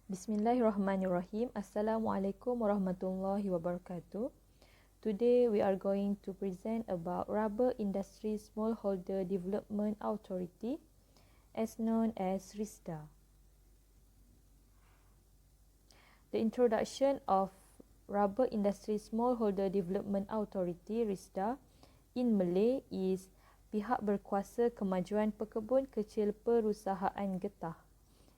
Bismillahirrahmanirrahim. Assalamualaikum warahmatullahi wabarakatuh. Today we are going to present about Rubber Industry Smallholder Development Authority, as known as Risda. The introduction of Rubber Industry Smallholder Development Authority, Risda, in Malay is Pihak Berkuasa Kemajuan Pekebun Kecil Perusahaan Getah.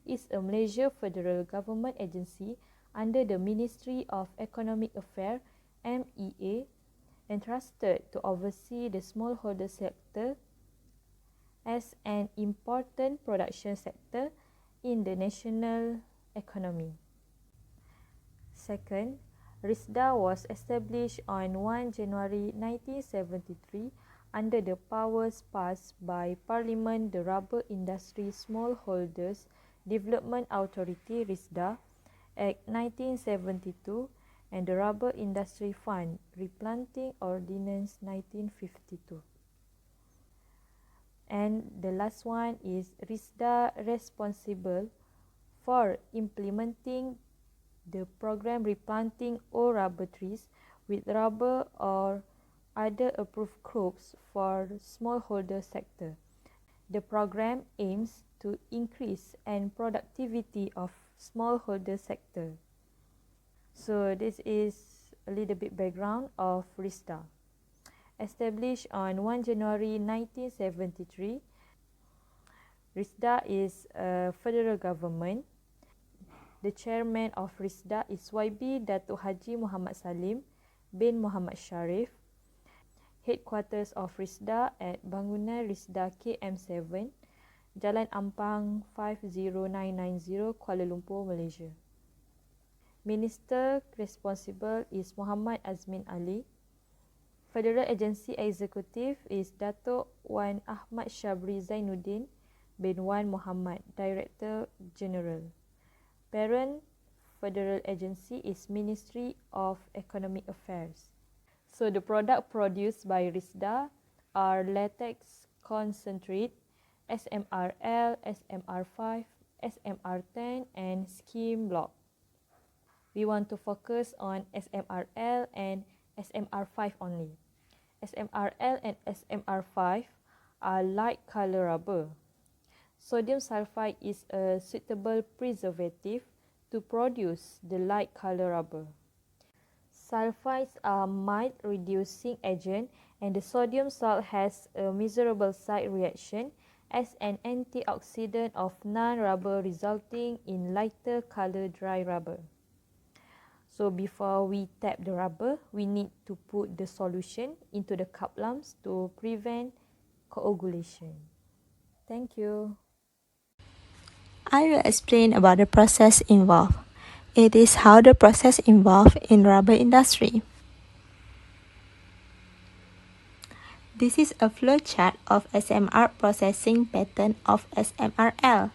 Is a Malaysia federal government agency under the Ministry of Economic Affairs (MEA), entrusted to oversee the smallholder sector as an important production sector in the national economy. Second, Risda was established on 1 January 1973 under the powers passed by Parliament. The Rubber Industry Smallholders Development Authority, Risda, Act 1972, and the Rubber Industry Fund Replanting Ordinance 1952. And the last one is Risda responsible for implementing the program replanting all rubber trees with rubber or other approved crops for smallholder sector. The program aims to increase and productivity of smallholder sector. So this is a little bit background of Risda. Established on 1 January 1973, Risda is a federal government. The chairman of Risda is YB Datuk Haji Muhammad Salim bin Muhammad Sharif. Headquarters of Risda at Bangunan Risda KM7, Jalan Ampang 50990, Kuala Lumpur, Malaysia. Minister responsible is Muhammad Azman Ali. Federal Agency Executive is Datuk Wan Ahmad Sabri Zainuddin bin Wan Muhammad, Director General. Parent Federal Agency is Ministry of Economic Affairs. So the product produced by Risda are latex concentrate, SMRL, SMR5, SMR10, and skim block. We want to focus on SMRL and SMR5 only. SMRL and SMR5 are light color rubber. Sodium sulfide is a suitable preservative to produce the light color rubber. Sulfides are mild reducing agent, and the sodium salt has a measurable side reaction as an antioxidant of non-rubber, resulting in lighter color dry rubber. So before we tap the rubber, we need to put the solution into the cup lumps to prevent coagulation. Thank you. I will explain about the process involved. It is how the process involved in rubber industry. This is a flow chart of SMR processing pattern of SMRL.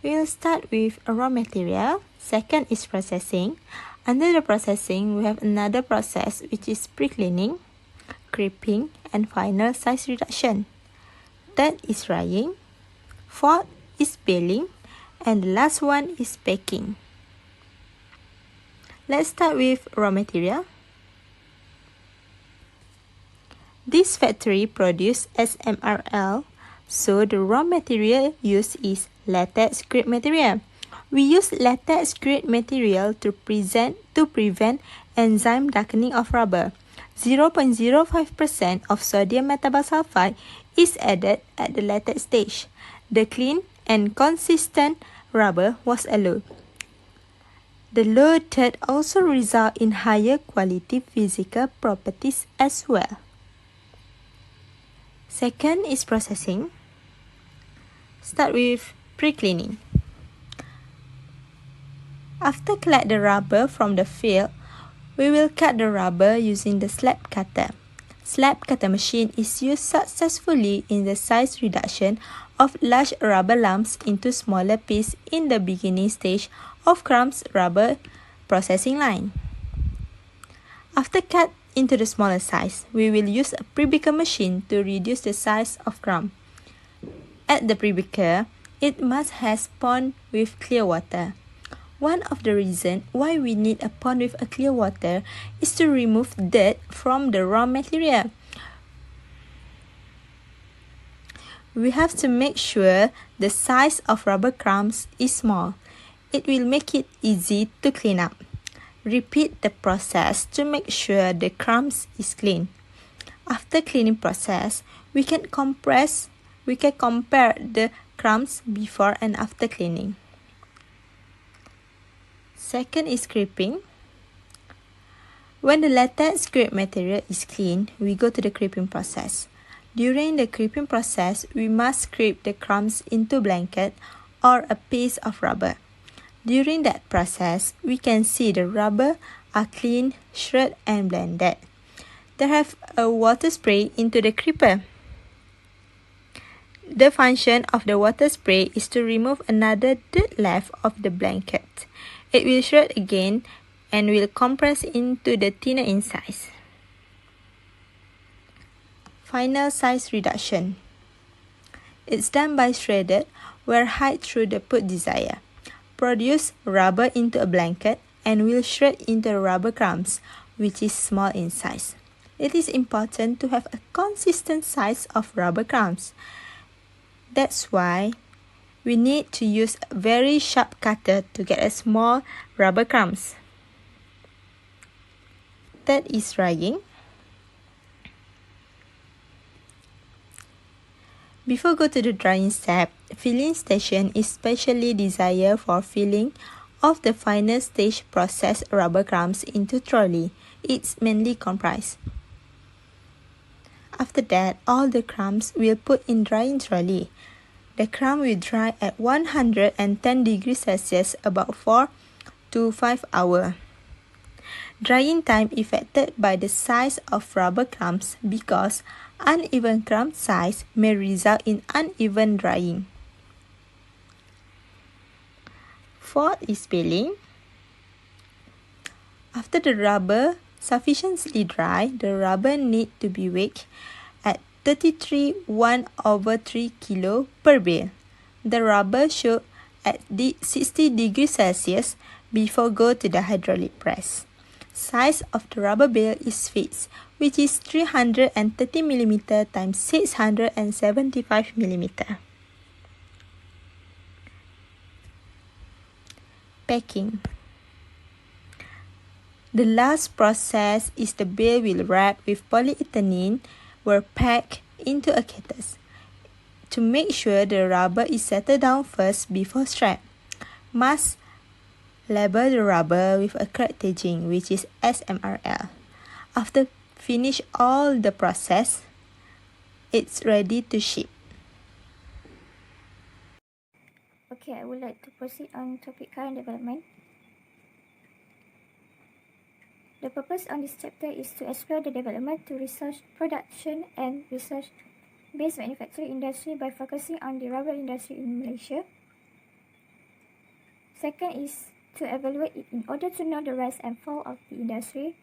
We will start with a raw material. Second is processing. Under the processing, we have another process which is pre-cleaning, crimping, and final size reduction. Third is drying. Fourth is baling. And the last one is packing. Let's start with raw material. This factory produces SMRL, so the raw material used is latex grade material. We use latex grade material to prevent enzyme darkening of rubber. 0.05% of sodium metabosulfite is added at the latex stage. The clean and consistent rubber was allowed. The low third also result in higher quality physical properties as well. Second is processing. Start with pre-cleaning. After collect the rubber from the field, we will cut the rubber using the slab cutter. Slab cutter machine is used successfully in the size reduction of large rubber lumps into smaller pieces in the beginning stage of crumbs rubber processing line. After cut into the smaller size, we will use a pre-baker machine to reduce the size of crumb. At the pre-baker, it must have spawned with clear water. One of the reasons why we need a pond with a clear water is to remove dirt from the raw material. We have to make sure the size of rubber crumbs is small. It will make it easy to clean up. Repeat the process to make sure the crumbs is clean. After cleaning process, we can compare the crumbs before and after cleaning. Second is scraping. When the latex scrape material is clean, we go to the scraping process. During the scraping process, we must scrape the crumbs into blanket or a piece of rubber. During that process, we can see the rubber are clean, shred and blended. They have a water spray into the scraper. The function of the water spray is to remove another dirt left of the blanket. It will shred again and will compress into the thinner in size. Final size reduction. It's done by shredded, where height through the put desire. Produce rubber into a blanket and will shred into rubber crumbs, which is small in size. It is important to have a consistent size of rubber crumbs. That's why we need to use a very sharp cutter to get a small rubber crumbs. Third is drying. Before go to the drying step, filling station is specially designed for filling of the final stage processed rubber crumbs into trolley. It's mainly comprised. After that, all the crumbs will put in drying trolley. The crumb will dry at 110 degrees Celsius about 4 to 5 hours. Drying time affected by the size of rubber crumbs because uneven crumb size may result in uneven drying. Fourth is baling. After the rubber sufficiently dry, the rubber need to be weighed at 33.1/3 kilo per bale. The rubber should at 60 degrees Celsius before go to the hydraulic press. Size of the rubber bale is fixed, which is 330 mm times 675 mm. Packing. The last process is the bale will wrap with polyethylene were packed into a case. To make sure the rubber is settled down first before strap, must label the rubber with a correct tagging, which is SMRL. After finish all the process, it's ready to ship. Okay, I would like to proceed on topic current development. The purpose on this chapter is to explore the development to research, production and research-based manufacturing industry by focusing on the rubber industry in Malaysia. Second is to evaluate it in order to know the rise and fall of the industry.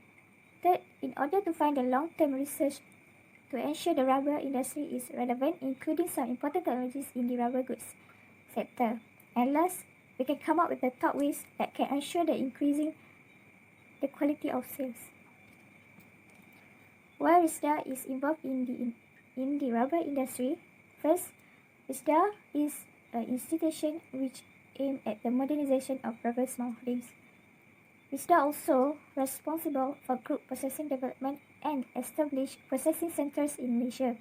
Third, in order to find the long-term research to ensure the rubber industry is relevant, including some important technologies in the rubber goods sector. And last, we can come up with the top ways that can ensure the increasing the quality of sales. Why Risda is involved in the rubber industry? First, Risda is an institution which aims at the modernization of rubber smallholdings. Risda also responsible for group processing development and establish processing centers in Malaysia.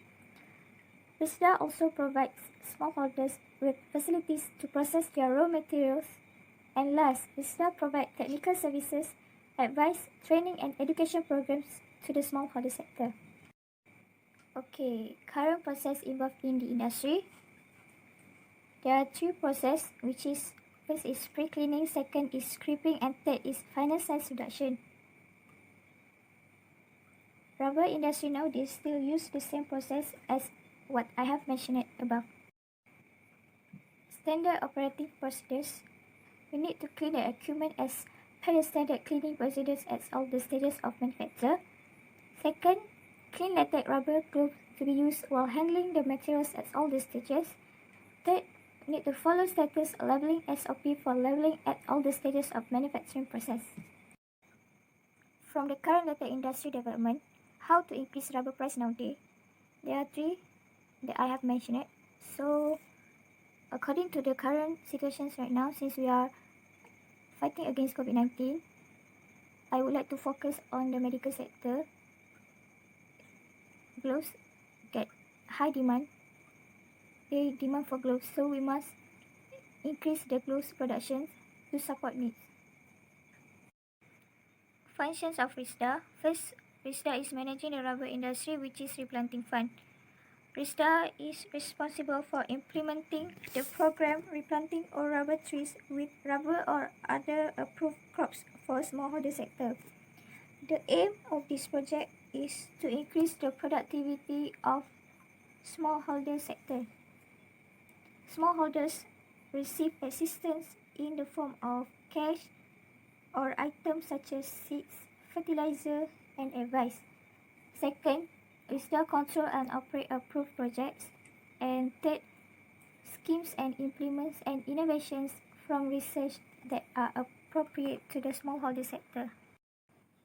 Risda also provides smallholders with facilities to process their raw materials. And last, Risda provides technical services, advice, training and education programs to the smallholder sector. Okay, current process involved in the industry. There are three processes, which is first is pre-cleaning, second is scraping, and third is final size reduction. Rubber industry nowadays still use the same process as what I have mentioned above. Standard operating procedures. We need to clean the equipment as per the standard cleaning procedures at all the stages of manufacture. Second, clean latex rubber gloves to be used while handling the materials at all the stages. Third, need to follow status labeling SOP for labeling at all the stages of manufacturing process. From the current latex industry development, how to increase rubber price nowadays, there are three that I have mentioned. So, according to the current situations right now, since we are fighting against COVID-19, I would like to focus on the medical sector. Gloves get high demand. They demand for gloves, so we must increase the gloves production to support needs. Functions of Risda. First, Risda is managing the rubber industry, which is replanting fund. Risda is responsible for implementing the program replanting all rubber trees with rubber or other approved crops for smallholder sector. The aim of this project is to increase the productivity of smallholder sector. Smallholders receive assistance in the form of cash or items such as seeds, fertilizer, and advice. Second, Risda control and operate approved projects. And third, schemes and implements and innovations from research that are appropriate to the smallholder sector.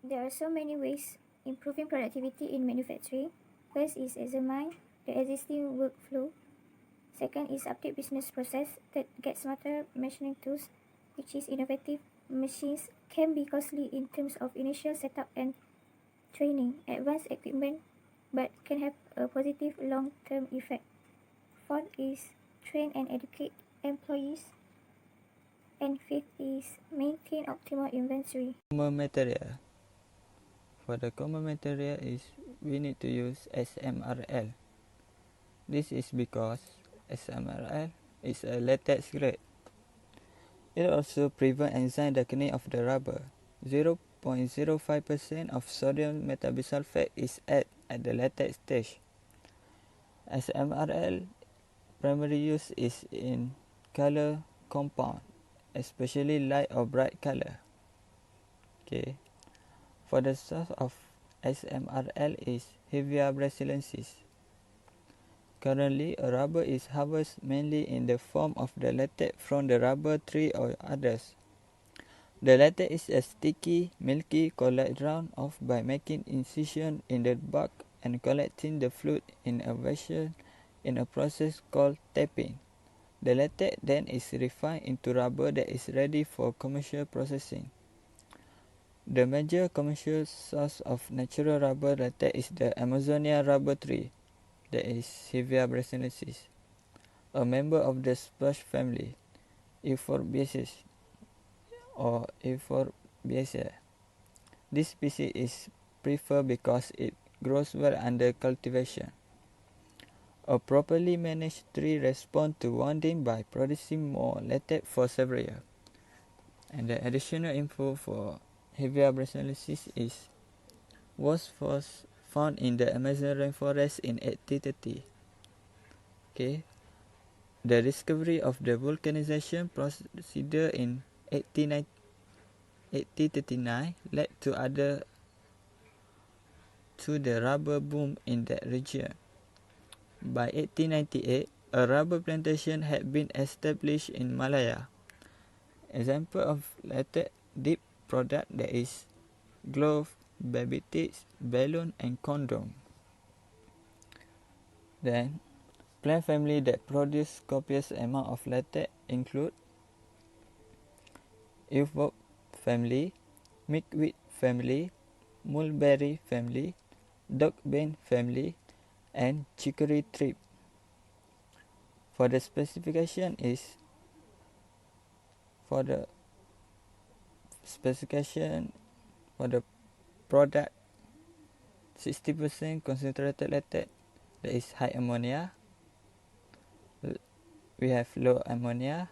There are so many ways improving productivity in manufacturing. First is examine the existing workflow. Second is update business process. Third, get smarter machining tools, which is innovative machines can be costly in terms of initial setup and training. Advanced equipment, but can have a positive long-term effect. Fourth is train and educate employees. And fifth is maintain optimal inventory. Common material. For the common material is we need to use SMRL. This is because SMRL is a latex grade. It also prevents enzyme darkening of the rubber. 0.05% of sodium metabisulfate is added at the latex stage. SMRL primary use is in color compound, especially light or bright color. Okay. For the source of SMRL is Hevea brasiliensis. Currently, a rubber is harvested mainly in the form of the latex from the rubber tree or others. The latex is a sticky, milky colloid round off by making incision in the bark and collecting the fluid in a vessel in a process called tapping. The latex then is refined into rubber that is ready for commercial processing. The major commercial source of natural rubber latex is the Amazonia rubber tree, that is Hevea brasiliensis, a member of the spruce family, Euphorbiaceae or Euphorbiaceae. This species is preferred because it grows well under cultivation. A properly managed tree responds to wounding by producing more latex for several years. And the additional info for Hevea brasiliensis is was first found in the Amazon rainforest in 1830. Okay. The discovery of the vulcanization procedure in 1839 led to the rubber boom in that region. By 1898, a rubber plantation had been established in Malaya. Example of latex dip product that is glove, baby teeth, balloon and condom. Then, plant family that produce copious amount of latex include Euphorb family, milkweed family, mulberry family, dogbane family, and chicory tree. For the specification for the product 60% concentrated latex, that is high ammonia. We have low ammonia,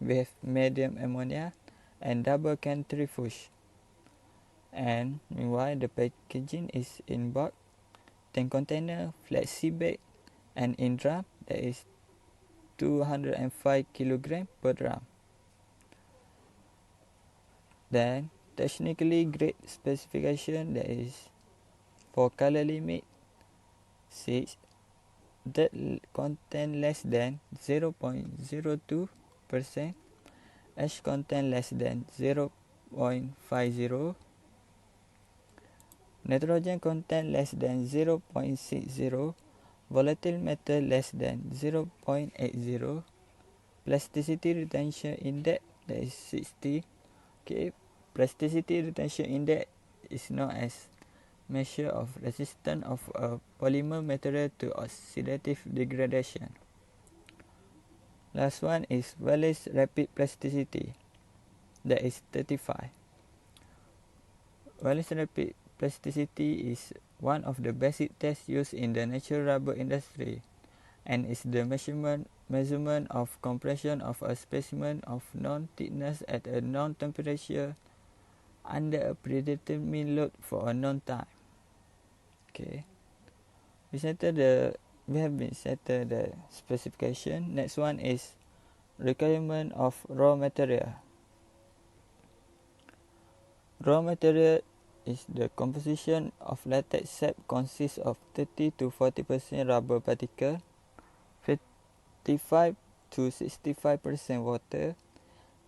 we have medium ammonia, and double centrifuge. And meanwhile, the packaging is in bulk, 10 container, flexi bag, and in drum, that is 205 kg per drum. Then, technically grade specification, that is for color limit 6, content less than 0.02%, ash content less than 0.50, nitrogen content less than 0.60, volatile matter less than 0.80, plasticity retention index that is 60. Okay, plasticity retention index is known as measure of resistance of a polymer material to oxidative degradation. Last one is Wallace rapid plasticity, that is 35. Wallace rapid plasticity is one of the basic tests used in the natural rubber industry and is the measurement of compression of a specimen of known thickness at a known temperature under a predetermined load for a known time. Okay, we have been settled the specification. Next one is requirement of raw material. Raw material is the composition of latex sap consists of 30 to 40% rubber particle, 55 to 65% water,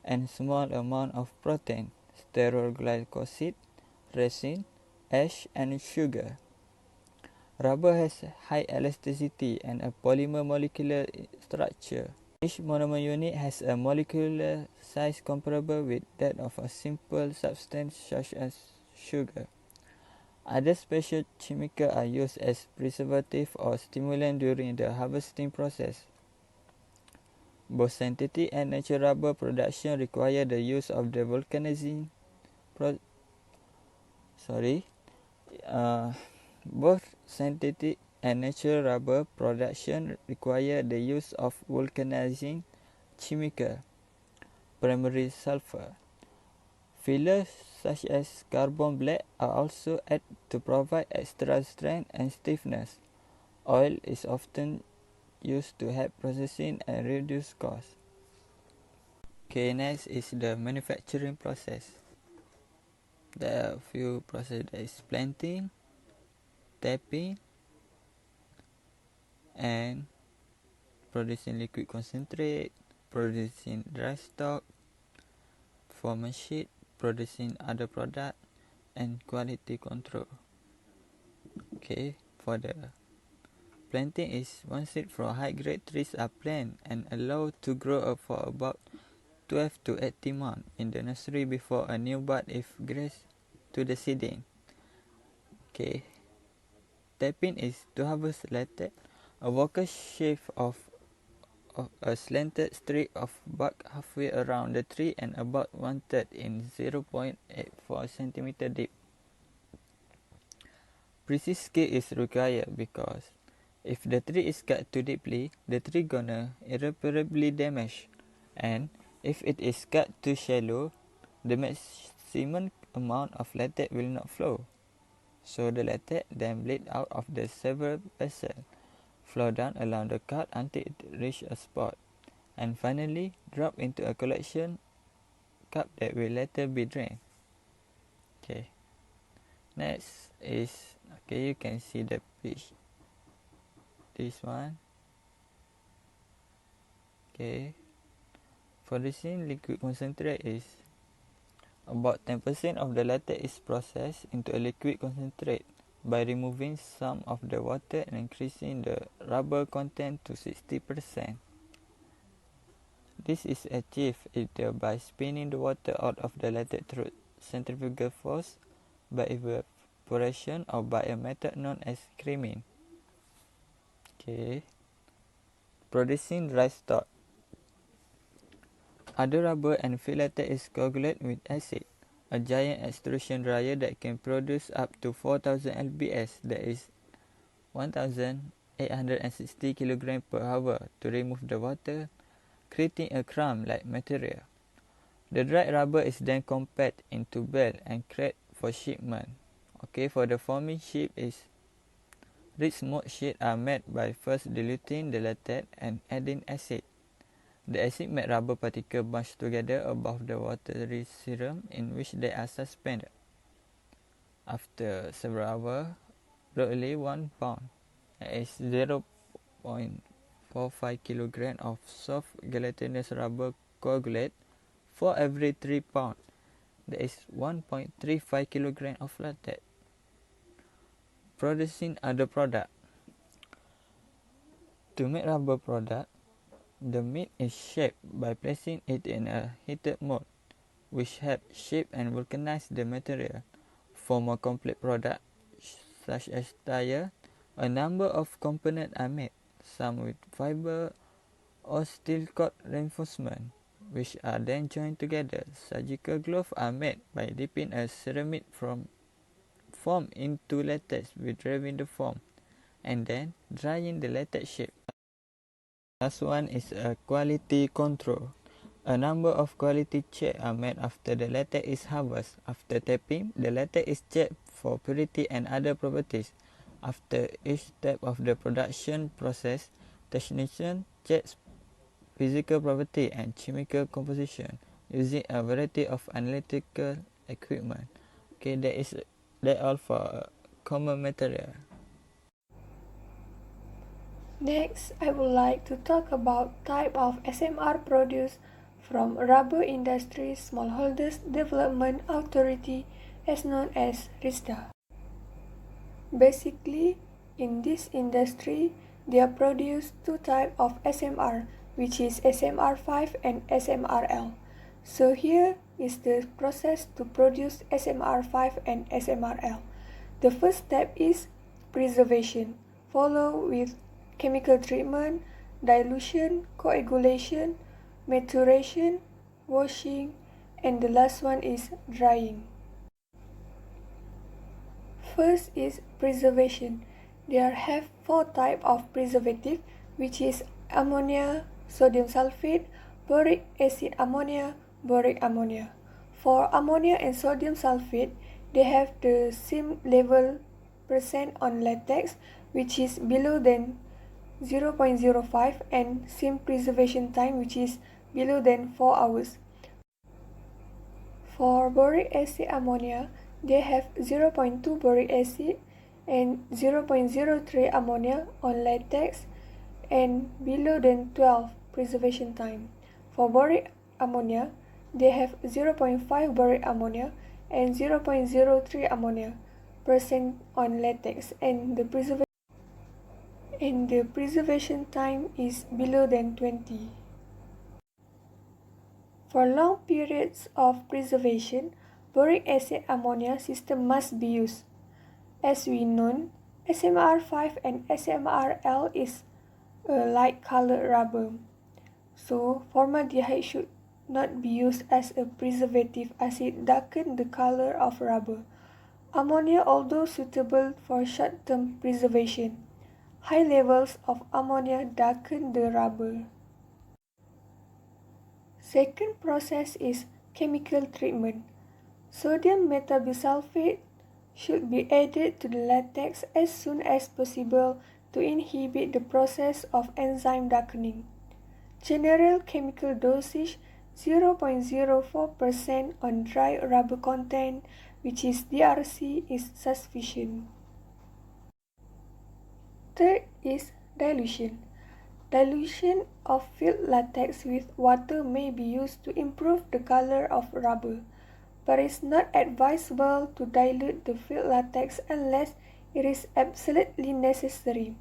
and small amount of protein, sterol glycoside, resin, ash, and sugar. Rubber has high elasticity and a polymer molecular structure. Each monomer unit has a molecular size comparable with that of a simple substance such as sugar. Other special chemicals are used as preservative or stimulant during the harvesting process. Both synthetic and natural rubber production require the use of the vulcanizing both synthetic and natural rubber production require the use of vulcanizing chemical, primary sulfur. Fillers such as carbon black are also added to provide extra strength and stiffness. Oil is often used to help processing and reduce cost. Okay, next is the manufacturing process. There are a few processes, that is planting, tapping, and producing liquid concentrate, producing dry stock, former sheet, producing other product, and quality control. Okay, for the planting is one seed from high grade trees are planted and allowed to grow up for about 12 to 18 months in the nursery before a new bud is graced to the seeding. Okay, tapping is to harvest latex, a vocal shape of a slanted strip of bark halfway around the tree and about 1/3 in 0.84 cm deep. Precise care is required because if the tree is cut too deeply, the tree gonna irreparably damage, and if it is cut too shallow, the maximum amount of latex will not flow. So the latex then bleed out of the several vessels, flow down along the cut until it reaches a spot, and finally drop into a collection cup that will later be drained. Okay. Next is, okay, you can see the page. This one. Okay. Producing liquid concentrate is about 10% of the latex is processed into a liquid concentrate by removing some of the water and increasing the rubber content to 60%. This is achieved either by spinning the water out of the latex through centrifugal force, by evaporation, or by a method known as creaming. Okay. Producing dry stock. Other rubber and field latex is coagulated with acid, a giant extrusion dryer that can produce up to 4000 lbs, that is 1860 kg per hour, to remove the water, creating a crumb-like material. The dried rubber is then compact into bales and crated for shipment. Okay, for the forming sheet is rich mold sheets are made by first diluting the latex and adding acid. The acid makes rubber particles bunch together above the watery serum in which they are suspended. After several hours, roughly 1 pound, that is 0.45 kg of soft gelatinous rubber coagulate for every 3 pounds. That is 1.35 kg of latex. Producing other product. To make rubber product, the meat is shaped by placing it in a heated mold, which help shape and vulcanize the material. For more complete product, such as tire, a number of components are made, some with fiber or steel cord reinforcement, which are then joined together. Surgical gloves are made by dipping a ceramic foam into latex with drawing the foam, and then drying the latex shape. Last one is a quality control. A number of quality checks are made after the latex is harvested. After tapping, the latex is checked for purity and other properties. After each step of the production process, technician checks physical property and chemical composition using a variety of analytical equipment. Okay, that all for common material. Next, I would like to talk about type of SMR produced from Rubber Industry Smallholders Development Authority, as known as Risda. Basically, in this industry, there are produced two types of SMR, which is SMR5 and SMRL. So here is the process to produce SMR5 and SMRL. The first step is preservation, followed with chemical treatment, dilution, coagulation, maturation, washing, and the last one is drying. First is preservation. There have four types of preservative, which is ammonia, sodium sulfate, boric acid ammonia, boric ammonia. For ammonia and sodium sulfate, they have the same level percent on latex, which is below than 0.05, and same preservation time, which is below than 4 hours. For boric acid ammonia, they have 0.2 boric acid and 0.03 ammonia on latex and below than 12 preservation time. For boric ammonia, they have 0.5 boric ammonia and 0.03 ammonia percent on latex, and the preservation time is below than 20. For long periods of preservation, boric acid ammonia system must be used. As we know, SMR5 and SMRL is a light colored rubber, so formaldehyde should not be used as a preservative as it darkens the color of rubber. Ammonia, although suitable for short-term preservation, high levels of ammonia darken the rubber. Second process is chemical treatment. Sodium metabisulfate should be added to the latex as soon as possible to inhibit the process of enzyme darkening. General chemical dosage 0.04% on dry rubber content, which is DRC, is sufficient. Third is dilution. Dilution of filled latex with water may be used to improve the color of rubber, but it is not advisable to dilute the filled latex unless it is absolutely necessary.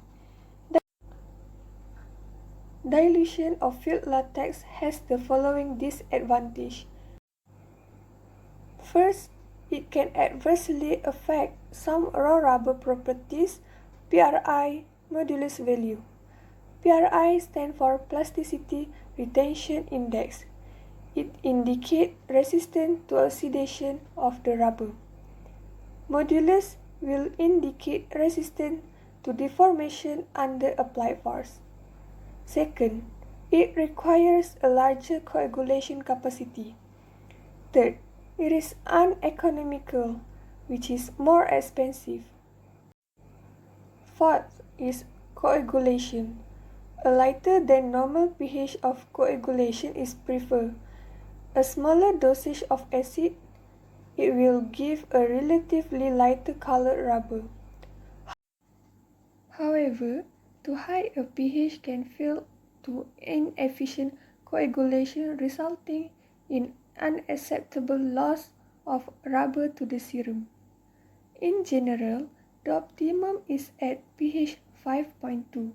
Dilution of filled latex has the following disadvantage. First, it can adversely affect some raw rubber properties, PRI modulus value. PRI stands for Plasticity Retention Index. It indicates resistance to oxidation of the rubber. Modulus will indicate resistance to deformation under applied force. Second, it requires a larger coagulation capacity. Third, it is uneconomical, which is more expensive. Fourth is coagulation. A lighter than normal pH of coagulation is preferred. A smaller dosage of acid, it will give a relatively lighter colored rubber. However, To high a pH can fail to inefficient coagulation, resulting in unacceptable loss of rubber to the serum. In general, the optimum is at pH 5.2.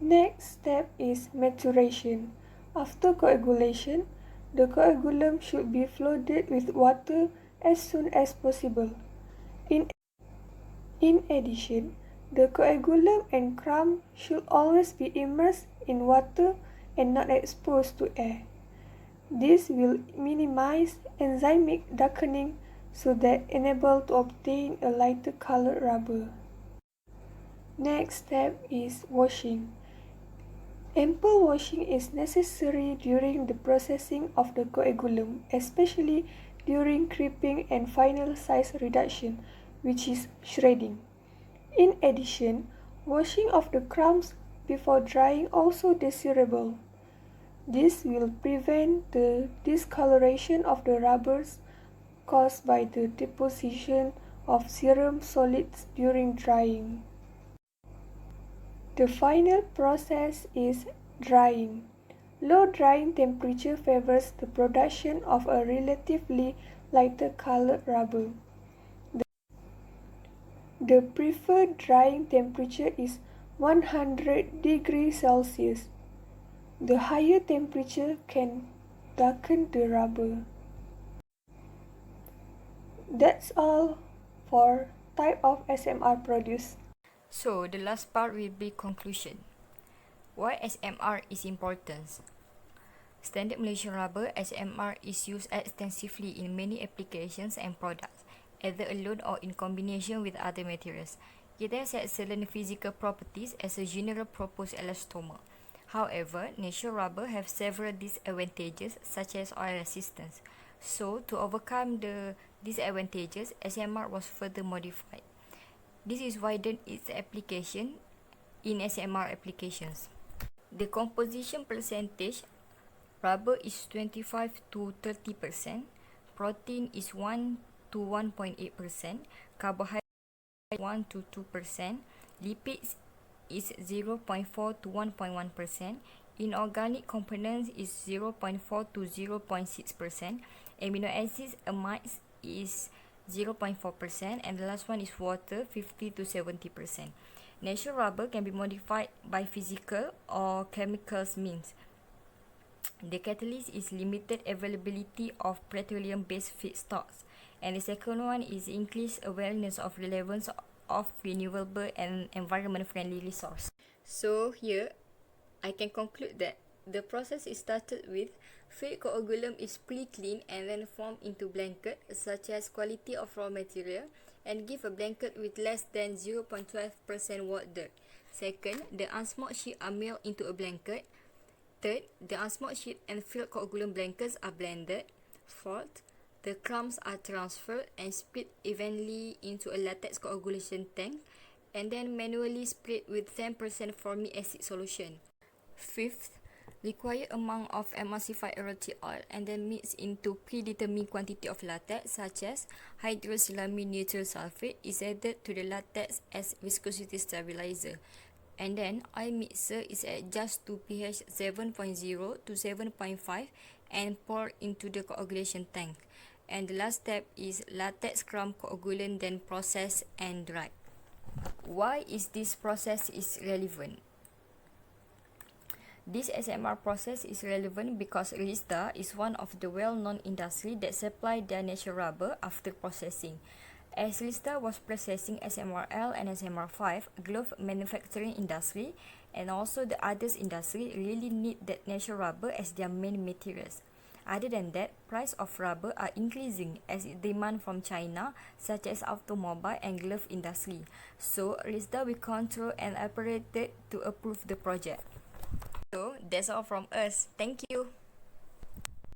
Next step is maturation. After coagulation, the coagulum should be flooded with water as soon as possible. In addition, the coagulum and crumb should always be immersed in water and not exposed to air. This will minimize enzymic darkening so that enable to obtain a lighter colored rubber. Next step is washing. Ample washing is necessary during the processing of the coagulum, especially during crimping and final size reduction, which is shredding. In addition, washing of the crumbs before drying also desirable. This will prevent the discoloration of the rubbers caused by the deposition of serum solids during drying. The final process is drying. Low drying temperature favors the production of a relatively lighter colored rubber. The preferred drying temperature is 100 degrees Celsius. The higher temperature can darken the rubber. That's all for type of SMR produced. So the last part will be conclusion. Why SMR is important? Standard Malaysian rubber SMR is used extensively in many applications and products, either alone or in combination with other materials. It has excellent physical properties as a general purpose elastomer. However, natural rubber have several disadvantages such as oil resistance. So, to overcome the disadvantages, SMR was further modified. This is widened its application in SMR applications. The composition percentage, rubber is 25 to 30%, protein is 1 to 1.8%, carbohydrate 1 to 2%, lipids is 0.4 to 1.1%, inorganic components is 0.4 to 0.6%, amino acids, amides is 0.4%, and the last one is water, 50 to 70%. Natural rubber can be modified by physical or chemicals means. The catalyst is limited availability of petroleum-based feedstocks, and the second one is increased awareness of relevance of renewable and environment-friendly resource. So here, I can conclude that the process is started with filled coagulum is pre-cleaned and then formed into blanket, such as quality of raw material, and give a blanket with less than 0.12% water. Second, the unsmoked sheet are milled into a blanket. Third, the unsmoked sheet and filled coagulum blankets are blended. Fourth, the crumbs are transferred and split evenly into a latex coagulation tank, and then manually sprayed with 10% formic acid solution. Fifth, required amount of emulsified erotic oil and then mix into predetermined quantity of latex such as hydroxylamine neutral sulfate is added to the latex as viscosity stabilizer. And then oil mixer is adjusted to pH 7.0 to 7.5 and poured into the coagulation tank. And the last step is latex crumb coagulant, then processed and dried. Why is this process is relevant? This SMR process is relevant because Risda is one of the well-known industry that supply their natural rubber after processing. As Risda was processing SMRL and SMR5, glove manufacturing industry and also the others industry really need that natural rubber as their main materials. Other than that, price of rubber are increasing as demand from China, such as automobile and glove industry. So, Risda will control and operate it to approve the project. So, that's all from us. Thank you.